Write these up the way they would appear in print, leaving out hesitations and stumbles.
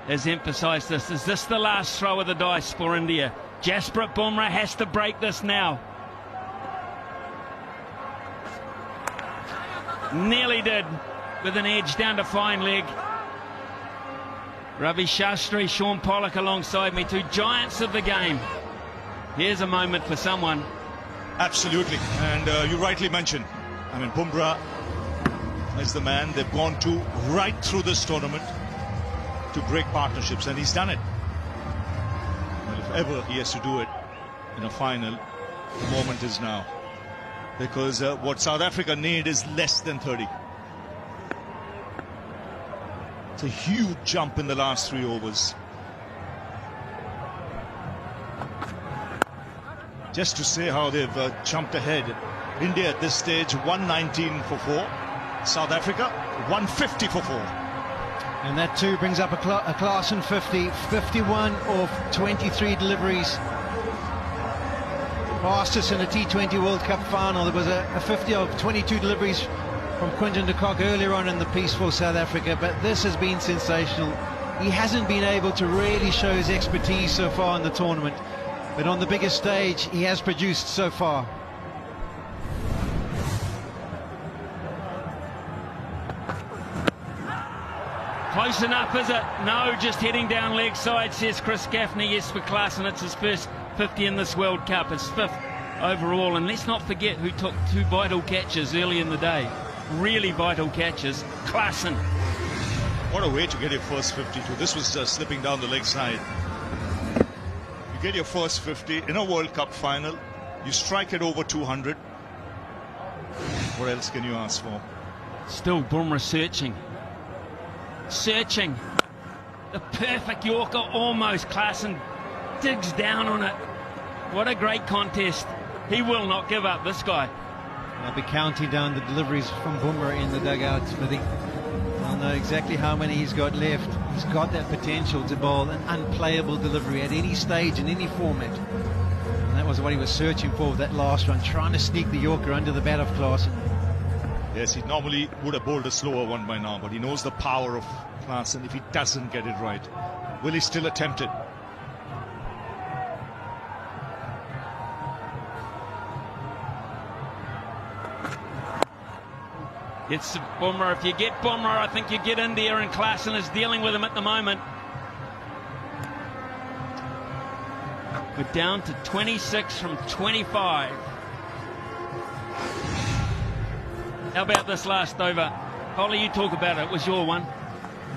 has emphasised this. Is this the last throw of the dice for India? Jasprit Bumrah has to break this now. Nearly did, with an edge down to fine leg. Ravi Shastri, Sean Pollock alongside me, two giants of the game. Here's a moment for someone. Absolutely, and you rightly mentioned, I mean, Bumrah is the man they've gone to right through this tournament to break partnerships, and he's done it. Well, if ever he has to do it in a final, the moment is now. Because what South Africa need is less than 30. It's a huge jump in the last 3 overs. Just to say how they've jumped ahead. India at this stage 119 for 4. South Africa 150 for 4. And that too brings up a Klaasen 50, 51 of 23 deliveries. Fastest in a T20 World Cup final. There was a 50 of 22 deliveries from Quinton de Kock earlier on in the piece for South Africa, but this has been sensational. He hasn't been able to really show his expertise so far in the tournament, but on the biggest stage he has produced so far. Close enough, is it? No, just heading down leg side, says Chris Gaffney. Yes, for Klaasen, it's his first 50 in this World Cup, his 5th overall. And let's not forget who took 2 vital catches early in the day. Really vital catches. Klaasen. What a way to get your first 52. This was just slipping down the leg side. You get your first 50 in a World Cup final. You strike it over 200. What else can you ask for? Still Bumrah searching. Searching. The perfect Yorker almost. Klaasen digs down on it. What a great contest. He will not give up, this guy. I'll be counting down the deliveries from Bumrah in the dugout, Smithy. I'll know exactly how many he's got left. He's got that potential to bowl an unplayable delivery at any stage, in any format. And that was what he was searching for with that last one, trying to sneak the Yorker under the bat of Klaasen. Yes, he normally would have bowled a slower one by now, but he knows the power of Klaasen. If he doesn't get it right, will he still attempt it? It's Bumrah. If you get Bumrah, I think you get India, and Klaasen is dealing with him at the moment. We're down to 26 from 25. How about this last over? Holly, you talk about it. It was your one.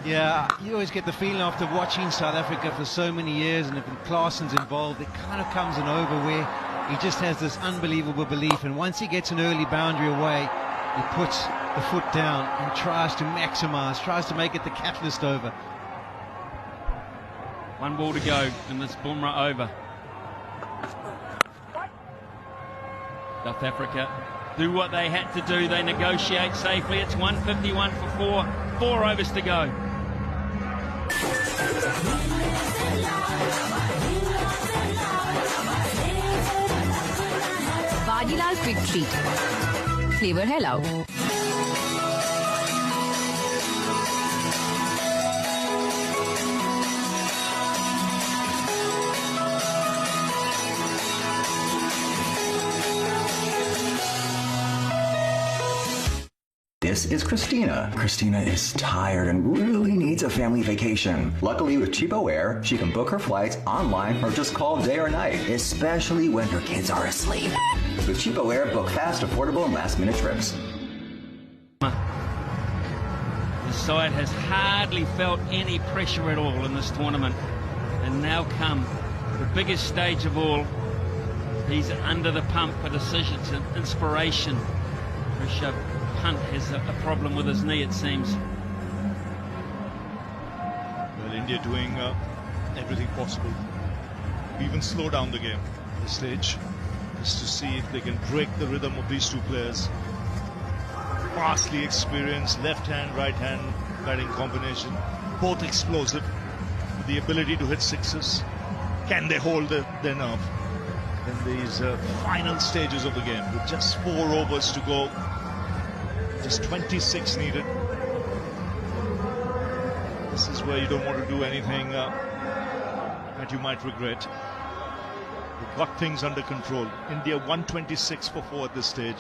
Yeah, you always get the feeling after watching South Africa for so many years, and if Klaasen's involved, it kind of comes an over where he just has this unbelievable belief, and once he gets an early boundary away, he puts the foot down and tries to maximize, tries to make it the catalyst over. 1 ball to go in this Bumrah over. South Africa do what they had to do. They negotiate safely. It's 151 for 4. 4 overs to go. Vadilal Quick Treat. Flavor है loud. This is Christina. Christina is tired and really needs a family vacation. Luckily, with Cheapo Air, she can book her flights online or just call day or night, especially when her kids are asleep. With Cheapo Air, book fast, affordable, and last-minute trips. The side has hardly felt any pressure at all in this tournament. And now come the biggest stage of all. He's under the pump for decisions and inspiration. Rishabh Pant has a problem with his knee, it seems. Well, India doing everything possible. Even slow down the game at this stage, just to see if they can break the rhythm of these 2 players. Vastly experienced left hand, right hand batting combination, both explosive, with the ability to hit sixes. Can they hold their nerve in these final stages of the game with just 4 overs to go? Just 26 needed. The This is where you don't want to do anything that you might regret. We've got things under control. India 126 for 4 at this stage.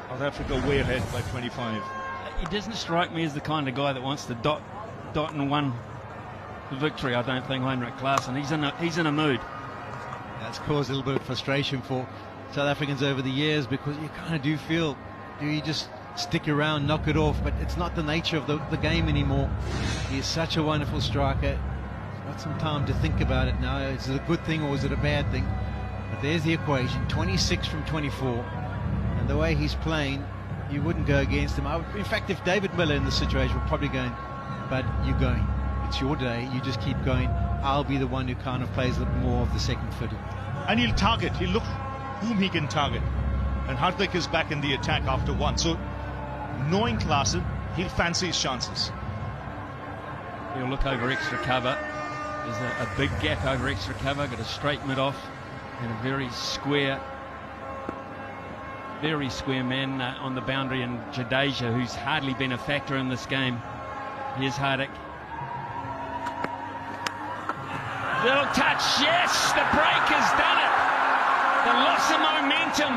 South Africa way ahead by 25. He doesn't strike me as the kind of guy that wants to dot and win the victory. I don't think Heinrich Klaasen. He's in a mood. That's caused a little bit of frustration for South Africans over the years, because you kind of do feel, do you just stick around, knock it off? But it's not the nature of the game anymore. He is such a wonderful striker. Got some time to think about it now. Is it a good thing or is it a bad thing? But there's the equation, 26 from 24. And the way he's playing, you wouldn't go against him. In fact, if David Miller in this situation, we're probably going, but you're going. It's your day. You just keep going. I'll be the one who kind of plays a little more of the second fiddle. And he'll target. He'll look whom he can target. And Hardik is back in the attack after 1. So, knowing Klaasen, he'll fancy his chances. He'll look over extra cover. There's a big gap over extra cover. Got a straight mid off and a very square man on the boundary, and Jadeja, who's hardly been a factor in this game. Here's Hardik. Little touch, yes, the break has done it. The loss of momentum,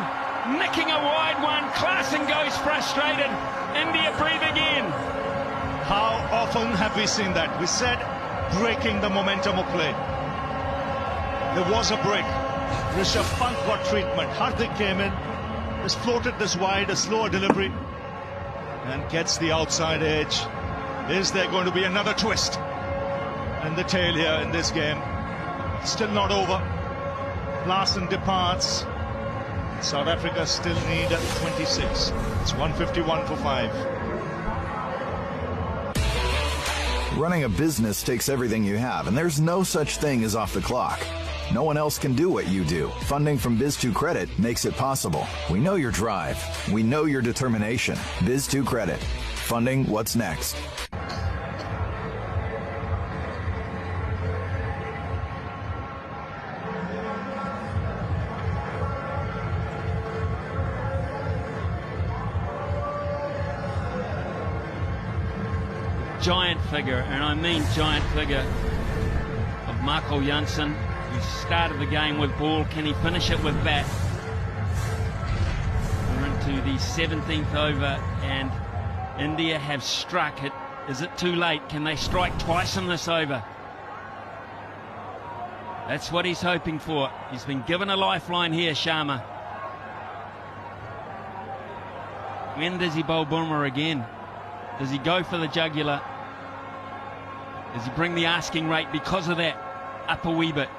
nicking a wide one. Klaasen goes frustrated. India breathe again. How often have we seen that? We said breaking the momentum of play. There was a break. Rishabh Pant got treatment. Hardik came in, just floated this wide, a slower delivery, and gets the outside edge. Is there going to be another twist in the tail here in this game? Still not over. Klaasen departs. South Africa still need 26. It's 151 for 5. Running a business takes everything you have, and there's no such thing as off the clock. No one else can do what you do. Funding from Biz2 Credit makes it possible. We know your drive. We know your determination. Biz2 Credit. Funding what's next. Giant figure, and I mean giant figure, of Marco Jansen. He started the game with ball. Can he finish it with bat? We're into the 17th over, and India have struck it. Is it too late? Can they strike twice in this over? That's what he's hoping for. He's been given a lifeline here, Sharma. When does he bowl Bumrah again? Does he go for the jugular? Does he bring the asking rate because of that up a wee bit?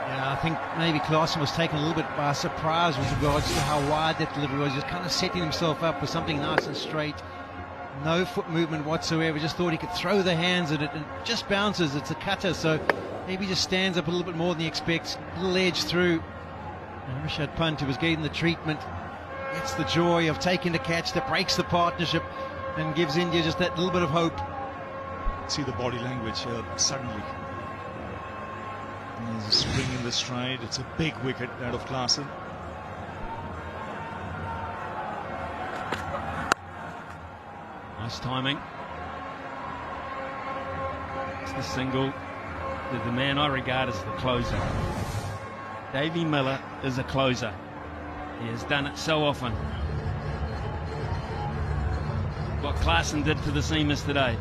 Yeah, I think maybe Klaasen was taken a little bit by surprise with regards to how wide that delivery was. Just kind of setting himself up for something nice and straight. No foot movement whatsoever. Just thought he could throw the hands at it, and it just bounces. It's a cutter, so maybe just stands up a little bit more than he expects. A little edge through. And Rishabh Pant, who was getting the treatment, gets the joy of taking the catch that breaks the partnership and gives India just that little bit of hope. See the body language suddenly. And there's a spring in the stride. It's a big wicket out of Klaasen. Nice timing. It's the single. The man I regard as the closer. Davey Miller is a closer. He has done it so often. What Klaasen did to the seamers today.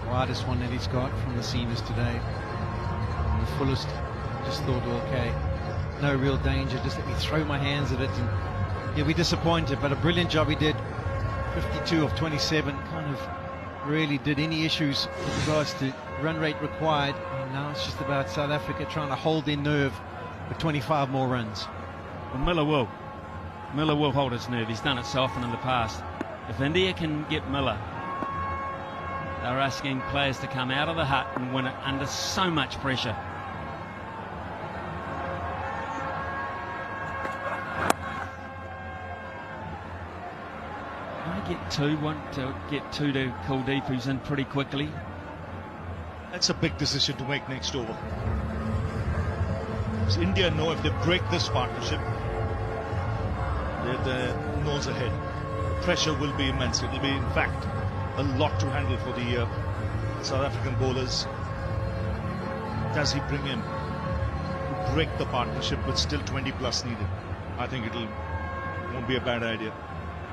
Widest one that he's got from the seamers today. And the fullest. Just thought, okay, no real danger. Just let me throw my hands at it, and he'll be disappointed. But a brilliant job he did. 52 of 27. Kind of really did any issues with regards to run rate required. And now it's just about South Africa trying to hold their nerve for 25 more runs. Well, Miller will hold his nerve. He's done it so often in the past. If India can get Miller, they're asking players to come out of the hut and win it under so much pressure. Want to get two to Kuldeep, who's in pretty quickly. That's a big decision to make next over. Does India know if they break this partnership, they're the nose ahead? pressure will be immense. It will be, in fact, a lot to handle for the South African bowlers. Does he bring in to break the partnership with still 20 plus needed? I think won't be a bad idea.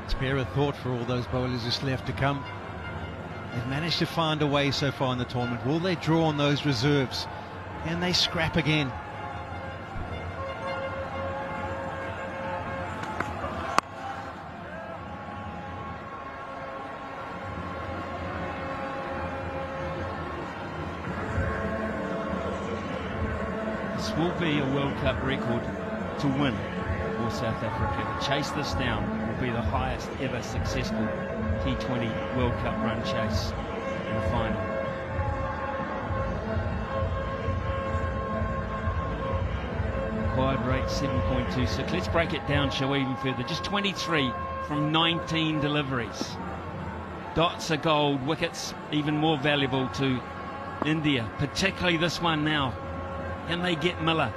Spare a thought for all those bowlers who's left to come. They've managed to find a way so far in the tournament. Will they draw on those reserves? Can they scrap again? This will be a World Cup record to win for South Africa. To chase this down will be the highest ever successful T20 World Cup run chase in the final. Required rate 7.26. Let's break it down, shall we, even further. Just 23 from 19 deliveries. Dots are gold, wickets even more valuable to India, particularly this one now. Can they get Miller?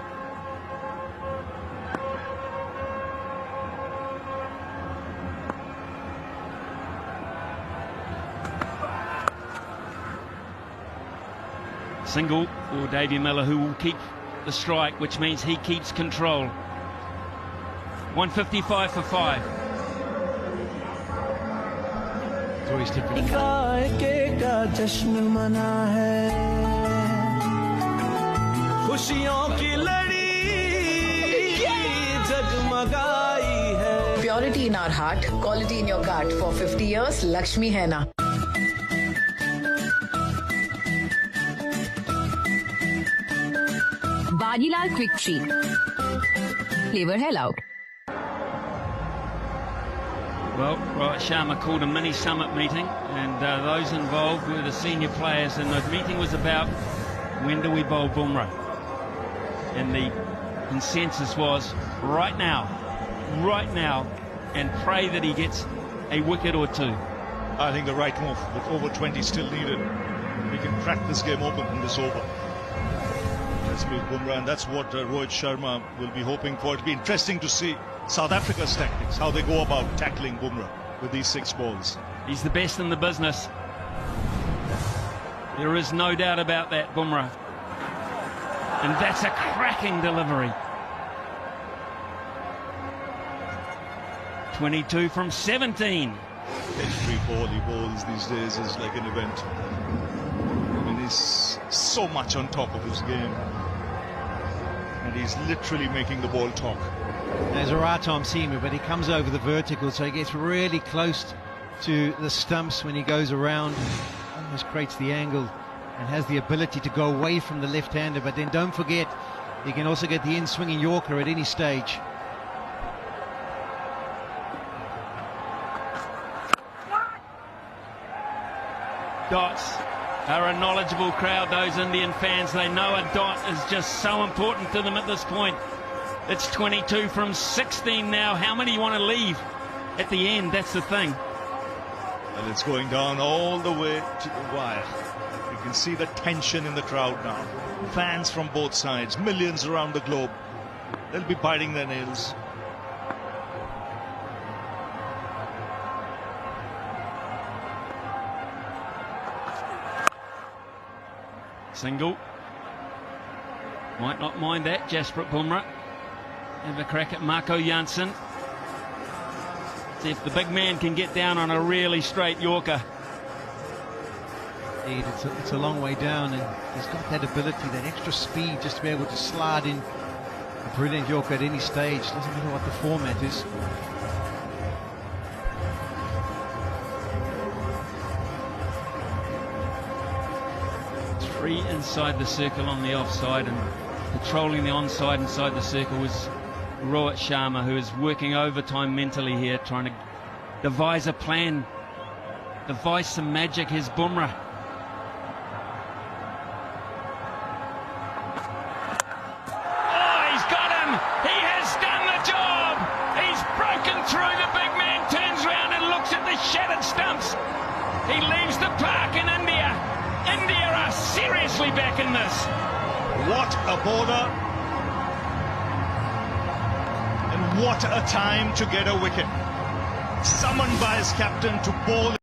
Single for Davey Miller, who will keep the strike, which means he keeps control. 155 for 5. It's always different. Purity in our heart, quality in your gut. For 50 years, Lakshmi hai na. Badilal Quick Treat. Flavor है loud. Well, Rohit Sharma called a mini summit meeting, and those involved were the senior players, and the meeting was about when do we bowl Bumrah. And the consensus was right now, and pray that he gets a wicket or two. I think the right move, with over 20 still needed. We can crack this game open in this over. Let's beat Bumrah, and that's what Rohit Sharma will be hoping for. It'll be interesting to see South Africa's tactics, how they go about tackling Bumrah with these 6 balls. He's the best in the business. There is no doubt about that, Bumrah. And that's a cracking delivery. 22 from 17. Every ball he bowls these days is like an event. I mean, he's so much on top of his game. And he's literally making the ball talk. There's a right arm seamer, but he comes over the vertical, so he gets really close to the stumps when he goes around. Almost creates the angle and has the ability to go away from the left-hander. But then don't forget, he can also get the in-swinging Yorker at any stage. Dots are a knowledgeable crowd, those Indian fans. They know a dot is just so important to them at this point. It's 22 from 16 now. How many you want to leave at the end? That's the thing. And it's going down all the way to the wire. You can see the tension in the crowd now. Fans from both sides, millions around the globe. They'll be biting their nails. Single. Might not mind that, Jasprit Bumrah. Have a crack at Marco Jansen. See if the big man can get down on a really straight Yorker. Indeed, it's a long way down, and he's got that ability, that extra speed, just to be able to slide in a brilliant Yorker at any stage. Doesn't matter what the format is. Three inside the circle on the offside, and patrolling the onside inside the circle was Rohit Sharma, who is working overtime mentally here, trying to devise a plan, devise some magic. Here's Bumrah. Oh, he's got him! He has done the job! He's broken through. The big man turns round and looks at the shattered stumps. He leaves the park in India. India are seriously back in this. What a bowler. And what a time to get a wicket. summoned by his captain to bowl.